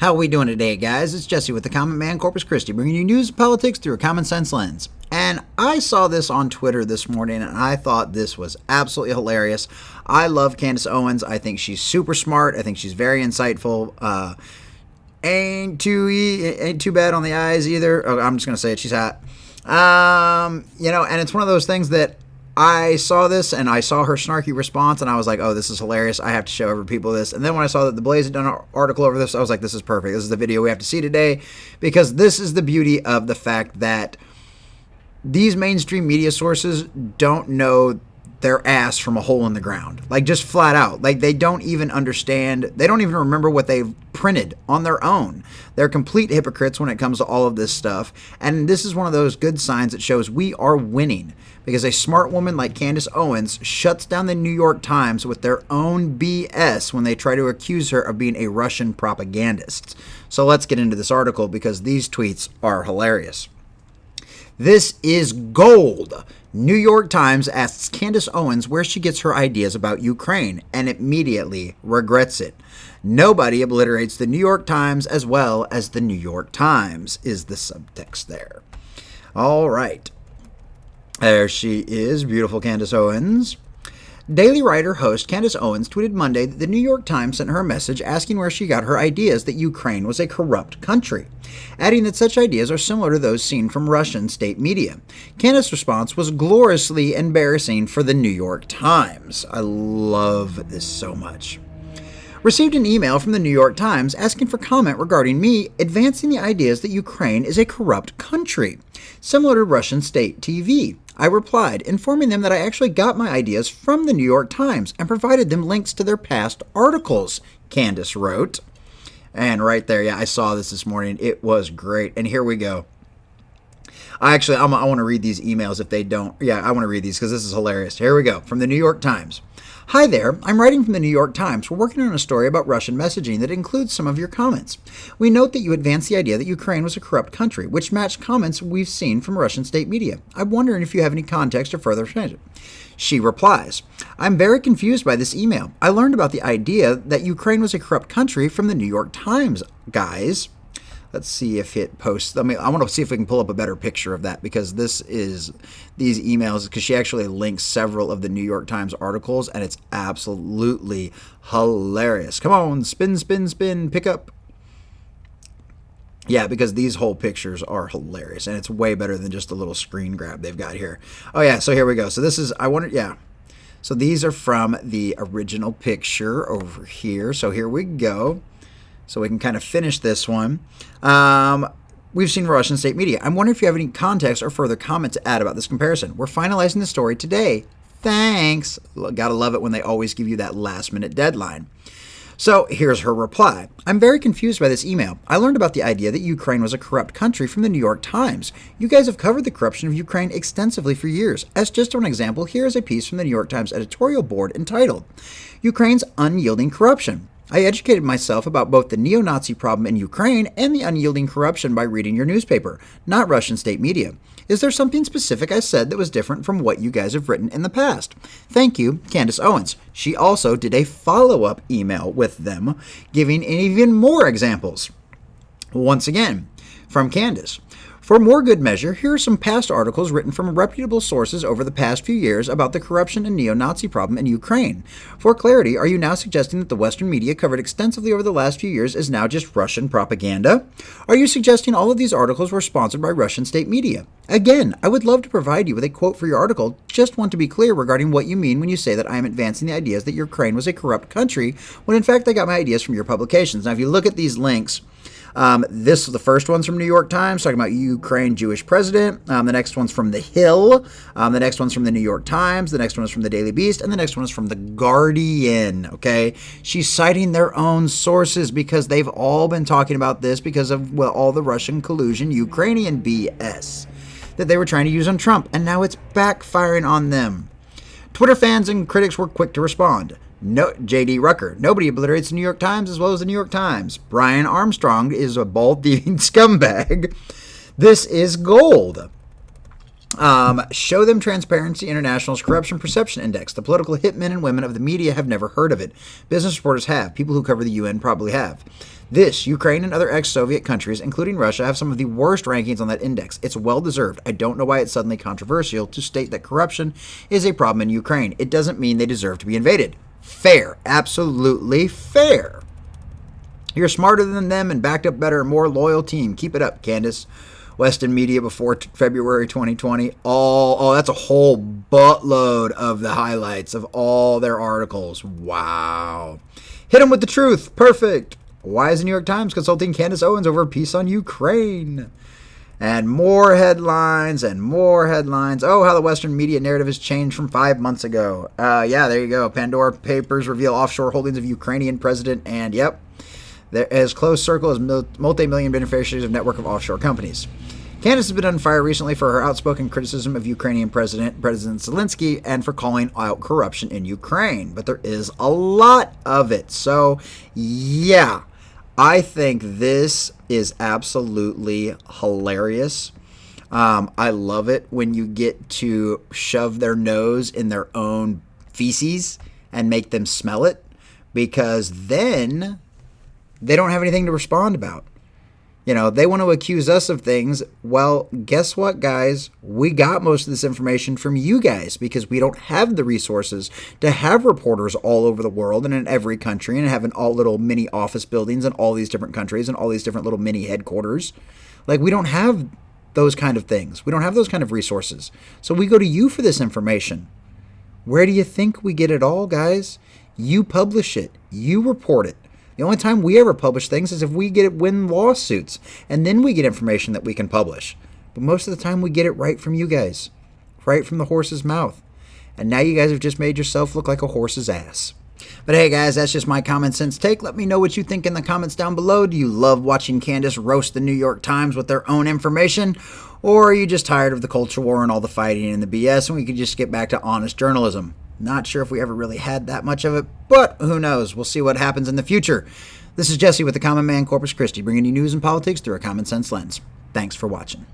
How are we doing today, guys? It's Jesse with the Common Man Corpus Christi, bringing you news and politics through a common sense lens. And I saw this on Twitter this morning, and I thought this was absolutely hilarious. I love Candace Owens. I think she's super smart. I think she's very insightful. Ain't too bad on the eyes either. Oh, I'm just gonna say it. She's hot. And it's one of those things that I saw this and I saw her snarky response and I was like, oh, this is hilarious. I have to show other people this. And then when I saw that the Blaze had done an article over this, I was like, this is perfect. This is the video we have to see today, because this is the beauty of the fact that these mainstream media sources don't know their ass from a hole in the ground. Like, just flat out. Like, they don't even understand. They don't even remember what they've printed on their own. They're complete hypocrites when it comes to all of this stuff. And this is one of those good signs that shows we are winning, because a smart woman like Candace Owens shuts down the New York Times with their own BS when they try to accuse her of being a Russian propagandist. So let's get into this article, because these tweets are hilarious. This is gold. New York Times asks Candace Owens where she gets her ideas about Ukraine and immediately regrets it. Nobody obliterates the New York Times as well as the New York Times, is the subtext there. All right. There she is, beautiful Candace Owens. Daily Writer host Candace Owens tweeted Monday that the New York Times sent her a message asking where she got her ideas that Ukraine was a corrupt country, adding that such ideas are similar to those seen from Russian state media. Candace's response was gloriously embarrassing for the New York Times. I love this so much. Received an email from the New York Times asking for comment regarding me advancing the ideas that Ukraine is a corrupt country, similar to Russian state TV. I replied, informing them that I actually got my ideas from the New York Times and provided them links to their past articles, Candace wrote. And right there, yeah, I saw this morning. It was great. And here we go. I want to read these emails if they don't. Yeah, I want to read these because this is hilarious. Here we go. From the New York Times. Hi there, I'm writing from the New York Times. We're working on a story about Russian messaging that includes some of your comments. We note that you advanced the idea that Ukraine was a corrupt country, which matched comments we've seen from Russian state media. I'm wondering if you have any context or further explanation. She replies, I'm very confused by this email. I learned about the idea that Ukraine was a corrupt country from the New York Times, guys. Let's see if it posts. I want to see if we can pull up a better picture of that, because these emails, because she actually links several of the New York Times articles, and it's absolutely hilarious. Come on, spin, spin, spin, pick up. Yeah, because these whole pictures are hilarious, and it's way better than just a little screen grab they've got here. Oh yeah, so here we go. So this is, So these are from the original picture over here. So here we go. So we can kind of finish this one. We've seen Russian state media. I'm wondering if you have any context or further comment to add about this comparison. We're finalizing the story today. Thanks. Gotta love it when they always give you that last-minute deadline. So here's her reply. I'm very confused by this email. I learned about the idea that Ukraine was a corrupt country from the New York Times. You guys have covered the corruption of Ukraine extensively for years. As just one example, here is a piece from the New York Times editorial board entitled, Ukraine's Unyielding Corruption. I educated myself about both the neo-Nazi problem in Ukraine and the unyielding corruption by reading your newspaper, not Russian state media. Is there something specific I said that was different from what you guys have written in the past? Thank you, Candace Owens. She also did a follow-up email with them, giving even more examples. Once again, from Candace. For more good measure, here are some past articles written from reputable sources over the past few years about the corruption and neo-Nazi problem in Ukraine. For clarity, are you now suggesting that the Western media covered extensively over the last few years is now just Russian propaganda? Are you suggesting all of these articles were sponsored by Russian state media? Again, I would love to provide you with a quote for your article, just want to be clear regarding what you mean when you say that I am advancing the ideas that Ukraine was a corrupt country, when in fact I got my ideas from your publications. Now if you look at these links, the first one's from New York Times, talking about Ukraine Jewish president. The next one's from The Hill. The next one's from the New York Times. The next one is from the Daily Beast. And the next one is from The Guardian. Okay. She's citing their own sources because they've all been talking about this because of, all the Russian collusion, Ukrainian BS that they were trying to use on Trump. And now it's backfiring on them. Twitter fans and critics were quick to respond. No, J.D. Rucker. Nobody obliterates the New York Times as well as the New York Times. Brian Armstrong is a bald thieving scumbag. This is gold. Show them Transparency International's Corruption Perception Index. The political hitmen and women of the media have never heard of it. Business reporters have. People who cover the UN probably have. Ukraine and other ex-Soviet countries, including Russia, have some of the worst rankings on that index. It's well-deserved. I don't know why it's suddenly controversial to state that corruption is a problem in Ukraine. It doesn't mean they deserve to be invaded. Fair. Absolutely fair. You're smarter than them and backed up better and more loyal team. Keep it up, Candace. Western media before February 2020. That's a whole buttload of the highlights of all their articles. Wow. Hit them with the truth. Perfect. Why is the New York Times consulting Candace Owens over a piece on Ukraine? And more headlines and more headlines. Oh, how the Western media narrative has changed from 5 months ago. There you go. Pandora Papers reveal offshore holdings of Ukrainian president. And yep, as close circle as multi-million beneficiaries of network of offshore companies. Candace has been on fire recently for her outspoken criticism of Ukrainian President Zelensky and for calling out corruption in Ukraine. But there is a lot of it. So, yeah, I think this is absolutely hilarious. I love it when you get to shove their nose in their own feces and make them smell it, because then they don't have anything to respond about. You know, they want to accuse us of things. Well, guess what, guys? We got most of this information from you guys because we don't have the resources to have reporters all over the world and in every country and having all little mini office buildings in all these different countries and all these different little mini headquarters. Like, we don't have those kind of things. We don't have those kind of resources. So we go to you for this information. Where do you think we get it all, guys? You publish it. You report it. The only time we ever publish things is if we win lawsuits, and then we get information that we can publish. But most of the time we get it right from you guys, right from the horse's mouth. And now you guys have just made yourself look like a horse's ass. But hey guys, that's just my common sense take. Let me know what you think in the comments down below. Do you love watching Candace roast the New York Times with their own information? Or are you just tired of the culture war and all the fighting and the BS and we could just get back to honest journalism? Not sure if we ever really had that much of it, but who knows? We'll see what happens in the future. This is Jesse with the Common Man Corpus Christi, bringing you news and politics through a common sense lens. Thanks for watching.